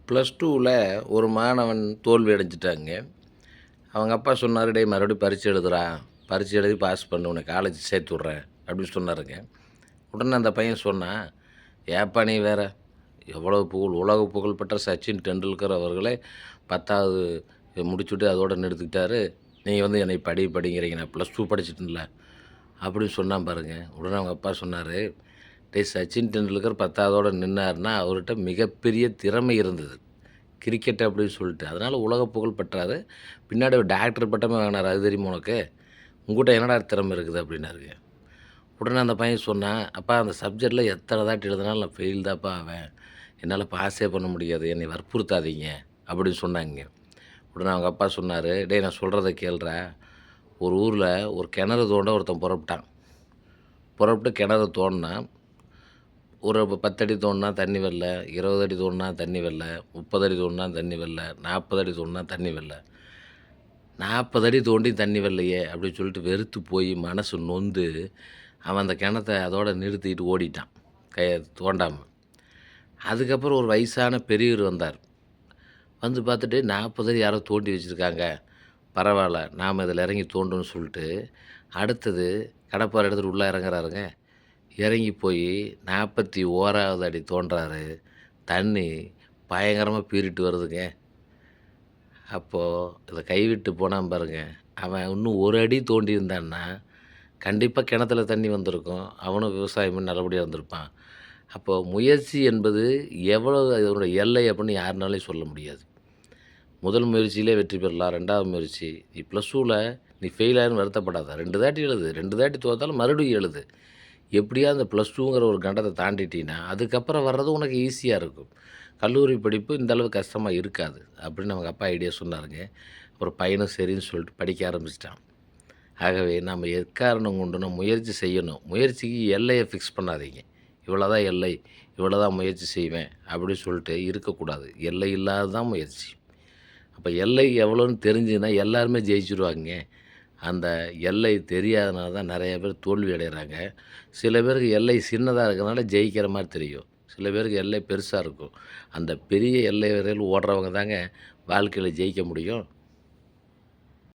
Plus டூவில் ஒரு மாணவன் தோல்வி அடைஞ்சிட்டாங்க. அவங்க அப்பா சொன்னார், "டேய் மறுபடியும் பரீட்சை எழுதுடா. பரீட்சை எழுதி பாஸ் பண்ணு. உன்னை காலேஜ் சேர்த்து விட்றேன்." அப்படின்னு சொன்னாருங்க. உடனே அந்த பையன் சொன்னான், "ஏப்பா நீ வேற, எவ்வளோ உலக புகழ்பெற்ற சச்சின் டெண்டுல்கர் அவர்களே 10வது முடிச்சுட்டு அதோட நிறுத்திக்கிட்டாரு. நீங்க வந்து என்னை படிங்கிறீங்க. நான் ப்ளஸ் டூ படிச்சுட்டேன்ல." அப்படின்னு சொன்னான் பாருங்க. உடனே அவங்க அப்பா சொன்னார், "டேய் சச்சின் டெண்டுல்கர் 10வதோட நின்னாருன்னா அவர்கிட்ட மிகப்பெரிய திறமை இருந்தது. கிரிக்கெட் அப்படின்னு சொல்லிட்டு. அதனால் உலக புகழ் பெற்றாரு. பின்னாடி ஒரு டாக்டர் பட்டமே வாங்கினாரு. அது தெரியுமா உனக்கு? உங்ககிட்ட என்னடா திறமை இருக்குது?" அப்படின்னாருங்க. உடனே அந்த பையன் சொன்னான், "அப்பா அந்த சப்ஜெக்டில் எத்தனை தாட்டி எழுதினாலும் நான் ஃபெயில் தான்ப்பா ஆவேன். என்னால் பாஸே பண்ண முடியாது. என்னை வற்புறுத்தாதீங்க." அப்படின்னு சொன்னாங்க. உடனே அவங்க அப்பா சொன்னார், "டேய் நான் சொல்கிறத கேளுடா. ஒரு ஊரில் ஒரு கிணறு தோண்ட ஒருத்தன் புறப்பட்டான். புறப்பட்டு கிணறு தோண்டினான். ஒரு 10 அடி தோண்டினா தண்ணி வரல, 20 அடி தோண்டினா தண்ணி வரல, 30 அடி தோண்டினா தண்ணி வரல, 40 அடி தோண்டினா தண்ணி வரல. 40 அடி தோண்டி தண்ணி வரலையே அப்படின்னு சொல்லிட்டு வெறுத்து போய் மனசு நொந்து அவன் அந்த கிணத்த அதோட நிறுத்திட்டு ஓடிட்டான். தோண்டாம. அதுக்கப்புறம் ஒரு வயசான பெரியவர் வந்தார். வந்து பார்த்துட்டு 40 அடி யாரோ தோண்டி வச்சுருக்காங்க. பரவாயில்ல, நாம் இதில் இறங்கி தோண்டுன்னு சொல்லிட்டு, அடுத்தது கடப்பாரை எடுத்துட்டு உள்ளே இறங்குறாருங்க. இறங்கி போய் 41வது அடி தோண்டுறாரு. தண்ணி பயங்கரமா பீறிட்டு வருதுங்க. அப்போது இத கைவிட்டு போனான் பாருங்க. அவன் இன்னும் ஒரு அடி தோண்டியிருந்தான்னா, கண்டிப்பா கிணத்துல தண்ணி வந்திருக்கும். அவனும் விவசாயம் பண்ணி நல்லபடியா இருந்திருப்பான். அப்போ முயற்சி என்பது எவ்வளவு அதனுடைய எல்லை அப்படின்னு யாருனாலயும் சொல்ல முடியாது. முதல் முயற்சியிலே வெற்றி பெறலாம். 2வது முயற்சி. நீ ப்ளஸ் டூல நீ ஃபெயில் ஆயிருன்னு வருத்தப்படாத. 2 தாட்டி எழுது. 2 தாட்டி தோத்தாலும் மறுபடியும் எழுது. எப்படியாவது அந்த ப்ளஸ் டூங்கிற ஒரு கண்டத்த தாண்டிட்டீன்னா, அதுக்கப்புறம் வர்றது உனக்கு ஈஸியா இருக்கும். கல்லூரி படிப்பு இந்த அளவு கஷ்டமா இருக்காது. அப்படின்னு அவங்க அப்பா ஐடியா சொன்னாருங்க. அப்புறம் பையனும் சரின்னு சொல்லிட்டு படிக்க ஆரம்பிச்சுட்டான். ஆகவே நம்ம எக்காரணம் கொண்டும் முயற்சி செய்யணும். முயற்சிக்கு எல்லைய ஃபிக்ஸ் பண்ணாதீங்க. இவ்வளோதான் எல்லை, இவ்வளோதான் முயற்சி செய்வேன் அப்படின்னு சொல்லிட்டு இருக்கக்கூடாது. எல்லை இல்லாதது தான் முயற்சி. அப்போ எல்லை எவ்வளோன்னு தெரிஞ்சுதுன்னா எல்லாருமே ஜெயிச்சுருவாங்க. அந்த எல்லை தெரியாதனால தான் நெறைய பேர் தோல்வி அடைகிறாங்க. சில பேருக்கு எல்லை சின்னதா இருக்கிறனால ஜெயிக்கிற மாரி தெரியும். சில பேருக்கு எல்லை பெருசா இருக்கும். அந்த பெரிய எல்லை வரையில ஓடுறவங்க தாங்க வாழ்க்கையில ஜெயிக்க முடியும்.